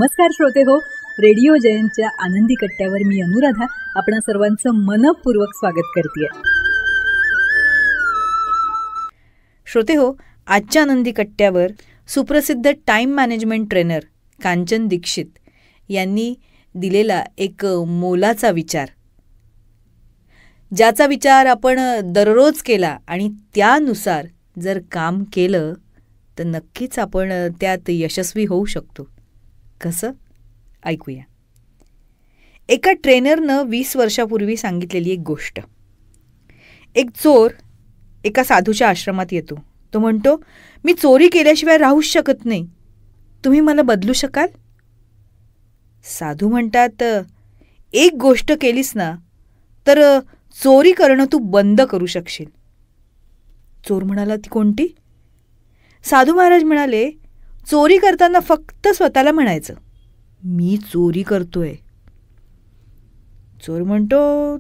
नमस्कार श्रोते हो, रेडिओ जयंतच्या आनंदी कट्ट्यावर मी अनुराधा आपणा सर्वांचं मनपूर्वक स्वागत करते. श्रोते हो, आजच्या आनंदी कट्ट्यावर सुप्रसिद्ध time management trainer Kanchan Dixit यांनी दिलेला एक मोलाचा विचार, ज्याचा विचार आपण दररोज केला आणि त्यानुसार जर काम केलं तर नक्कीच आपण त्यात यशस्वी होऊ शकतो. कसं? ऐकूया. एका ट्रेनरनं 20 वर्षापूर्वी सांगितलेली एक गोष्ट. एक चोर एका साधूच्या आश्रमात येतो. तो म्हणतो, मी चोरी केल्याशिवाय राहूच शकत नाही, तुम्ही मला बदलू शकाल? साधू म्हणतात, एक गोष्ट केलीस ना तर चोरी करणं तू बंद करू शकशील. चोर म्हणाला, ती कोणती? साधू महाराज म्हणाले, चोरी करताना फक्त स्वतःला म्हणायचं, मी चोरी करतोय. चोर म्हणतो,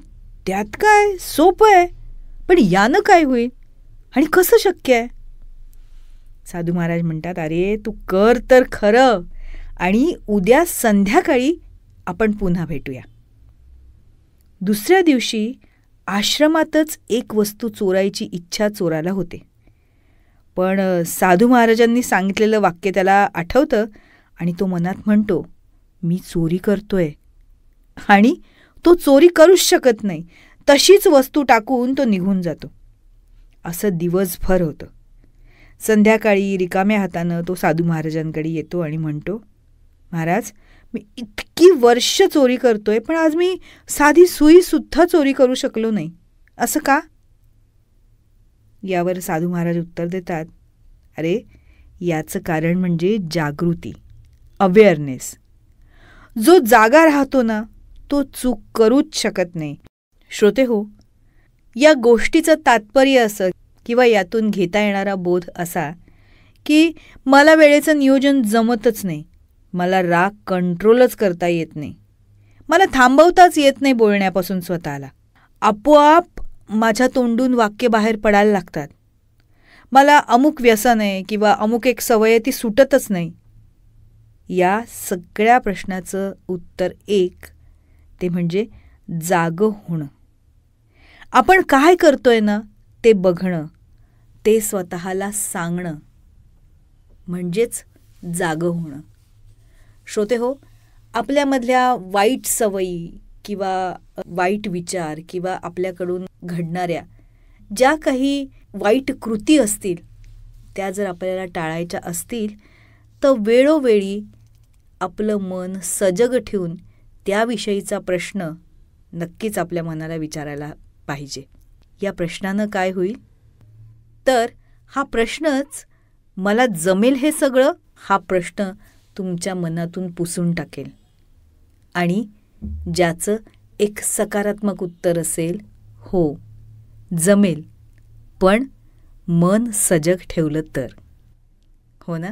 त्यात काय, सोपं आहे, पण यानं काय होईल आणि कसं शक्य आहे? साधू महाराज म्हणतात, अरे तू कर तर खरं, आणि उद्या संध्याकाळी आपण पुन्हा भेटूया. दुसऱ्या दिवशी आश्रमातच एक वस्तू चोरायची इच्छा चोराला होते. पण साधू महाराजांनी सांगितलेलं वाक्य त्याला आठवतं आणि तो मनात म्हणतो, मी चोरी करतोय, आणि तो चोरी करूच शकत नाही. तशीच वस्तू टाकून तो निघून जातो. असं दिवसभर होतं. संध्याकाळी रिकाम्या हातानं तो साधू महाराजांकडे येतो आणि म्हणतो, महाराज, मी इतकी वर्ष चोरी करतोय, पण आज मी साधी सुईसुद्धा चोरी करू शकलो नाही, असं का? यावर साधू महाराज उत्तर देतात, अरे याचं कारण म्हणजे जागृती, अवेअरनेस. जो जागा राहतो ना तो चूक करूच शकत नाही. श्रोते हो, या गोष्टीचं तात्पर्य असं किंवा यातून घेता येणारा बोध असा की मला वेळेचं नियोजन जमतच नाही, मला राग कंट्रोलच करता येत नाही, मला थांबवताच येत नाही बोलण्यापासून स्वतःला, आपोआप माझ्या तोंडून वाक्य बाहेर पडायला लागतात, मला अमुक व्यसन आहे किंवा अमुक एक सवय ती सुटतच नाही. या सगळ्या प्रश्नाचं उत्तर एक, ते म्हणजे जागं होणं. आपण काय करतोय ना ते बघणं, ते स्वतःला सांगणं, म्हणजेच जागं होणं. श्रोते हो, आपल्यामधल्या वाईट सवयी किंवा वाईट विचार किंवा आपल्याकडून घडणाऱ्या ज्या काही वाईट कृती असतील त्या जर आपल्याला टाळायच्या असतील तर वेळोवेळी आपलं मन सजग ठेवून त्याविषयीचा प्रश्न नक्कीच आपल्या मनाला विचारायला पाहिजे. या प्रश्नानं काय होईल तर हा प्रश्नच, मला जमेल हे सगळं, हा प्रश्न तुमच्या मनातून पुसून टाकेल आणि ज्याचं एक सकारात्मक उत्तर असेल, हो जमेल, पण मन सजग ठेवलं तर. हो ना?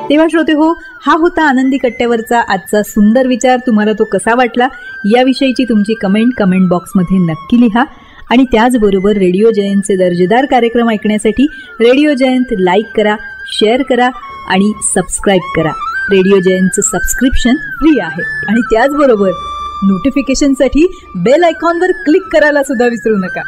तेव्हा श्रोते हो, हा होता आनंदी कट्ट्यावरचा आजचा सुंदर विचार. तुम्हाला तो कसा वाटला याविषयीची तुमची कमेंट बॉक्समध्ये नक्की लिहा. आणि त्याचबरोबर रेडिओ जयंतचे दर्जेदार कार्यक्रम ऐकण्यासाठी रेडिओ जयंत लाईक करा, शेअर करा आणि सबस्क्राईब करा. रेडिओ जयंतचं सबस्क्रिप्शन फ्री आहे. आणि त्याचबरोबर नोटिफिकेशनसाठी बेल आयकॉनवर क्लिक करायला सुद्धा विसरू नका.